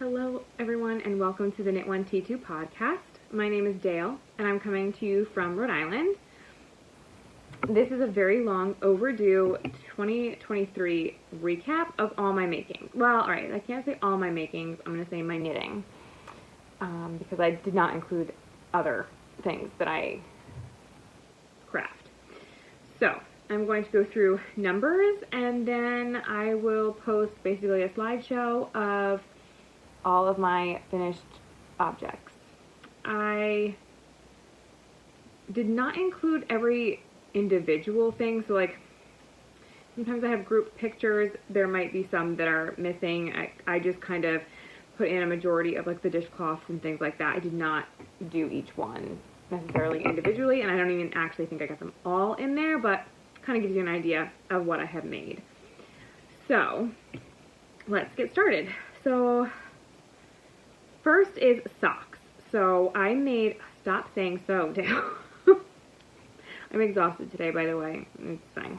Hello, everyone, and welcome to the Knit1.Tea2 podcast. My name is Dale, and I'm coming to you from Rhode Island. This is a very long overdue 2023 recap of all my makings. Well, alright, I can't say all my makings. I'm going to say my knitting, because I did not include other things that I craft. So, I'm going to go through numbers, and then I will post basically a slideshow of all of my finished objects. I did not include every individual thing, so like sometimes I have group pictures, there might be some that are missing. I just kind of put in a majority of like the dishcloths and things like that. I did not do each one necessarily individually, and I don't even actually think I got them all in there, but kind of gives you an idea of what I have made. So let's get started. So first is socks. So I made, stop saying so, Dale. I'm exhausted today, by the way. It's fine.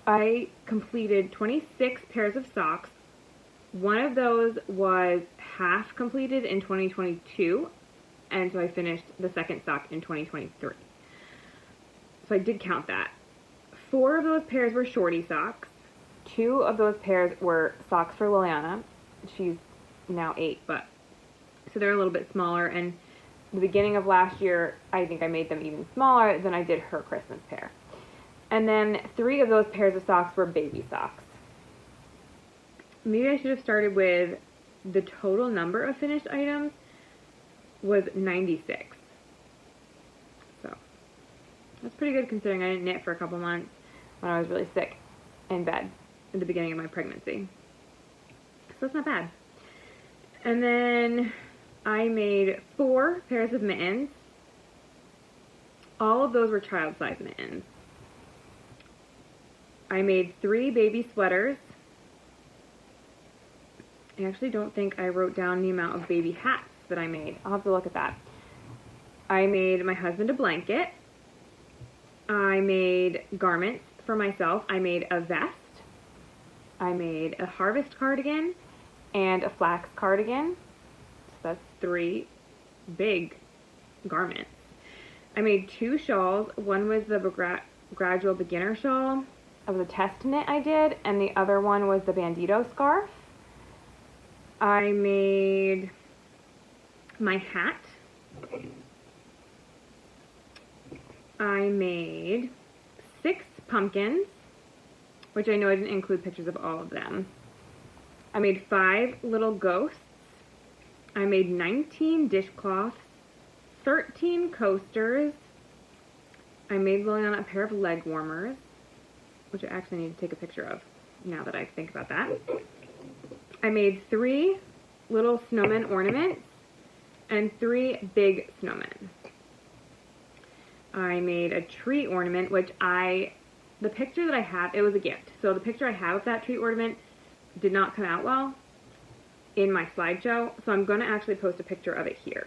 I completed 26 pairs of socks. One of those was half completed in 2022, and so I finished the second sock in 2023. So I did count that. 4 of those pairs were shorty socks. 2 of those pairs were socks for Liliana. She's now 8, but so they're a little bit smaller, and the beginning of last year I think I made them even smaller than I did her Christmas pair. And then 3 of those pairs of socks were baby socks. Maybe I should have started with the total number of finished items was 96. So that's pretty good considering I didn't knit for a couple months when I was really sick in bed at the beginning of my pregnancy. So that's not bad. And then I made 4 pairs of mittens. All of those were child-size mittens. I made 3 baby sweaters. I actually don't think I wrote down the amount of baby hats that I made. I'll have to look at that. I made my husband a blanket. I made garments for myself. I made a vest. I made a harvest cardigan and a flax cardigan. So that's 3 big garments. I made 2 shawls. One was the gradual beginner shawl of the test knit I did, and the other one was the bandito scarf. I made my hat. I made 6 pumpkins, which I know I didn't include pictures of all of them. I made 5 little ghosts. I made 19 dishcloths, 13 coasters. I made Liliana a pair of leg warmers, which I actually need to take a picture of now that I think about that. I made 3 little snowman ornaments and 3 big snowmen. I made a tree ornament, which the picture that I have, it was a gift. So the picture I have of that tree ornament did not come out well in my slideshow, so I'm going to actually post a picture of it here.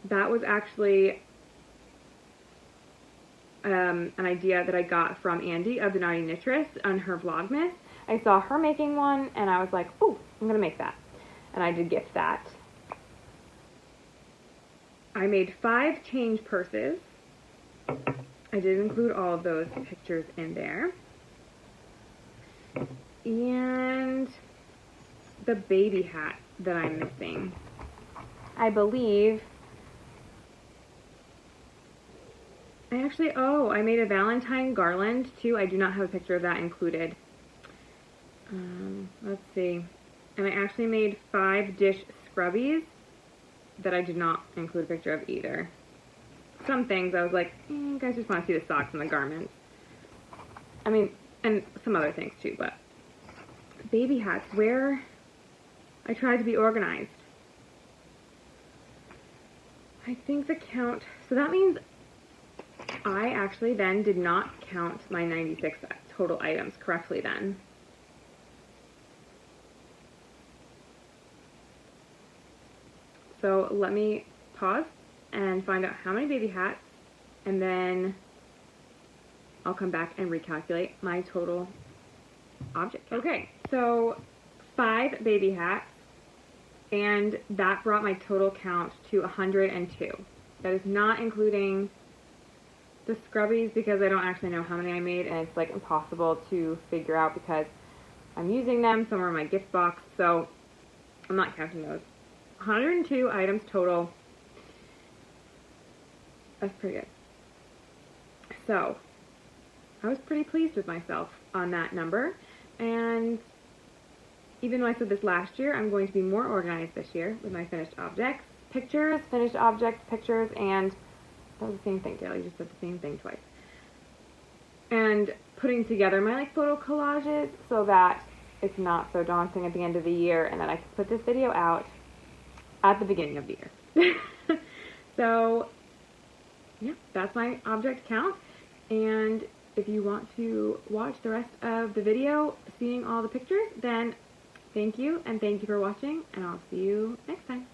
That was actually an idea that I got from Andy of the Naughty Knitress on her Vlogmas. I saw her making one, and I was like, oh, I'm going to make that. And I did gift that. I made 5 change purses. I did include all of those pictures in there. And the baby hat that I'm missing. I believe I made a Valentine garland too. I do not have a picture of that included. Let's see. And I actually made 5 dish scrubbies that I did not include a picture of either. Some things I was like, you guys just want to see the socks and the garments. I mean, and some other things too, but baby hats, where I tried to be organized. I think the count, so that means I actually then did not count my 96 total items correctly then. So let me pause and find out how many baby hats, and then I'll come back and recalculate my total object count. Okay, so 5 baby hats, and that brought my total count to 102. That is not including the scrubbies because I don't actually know how many I made, and it's like impossible to figure out because I'm using them somewhere in my gift box, so I'm not counting those. 102 items total. That's pretty good. So, I was pretty pleased with myself on that number, and even though I said this last year, I'm going to be more organized this year with my finished objects. Pictures, finished objects, pictures, and that was the same thing, Dale. You just said the same thing twice. And putting together my like photo collages so that it's not so daunting at the end of the year, and then I can put this video out at the beginning of the year. So, yeah, that's my object count. And if you want to watch the rest of the video, seeing all the pictures, then thank you, and thank you for watching, and I'll see you next time.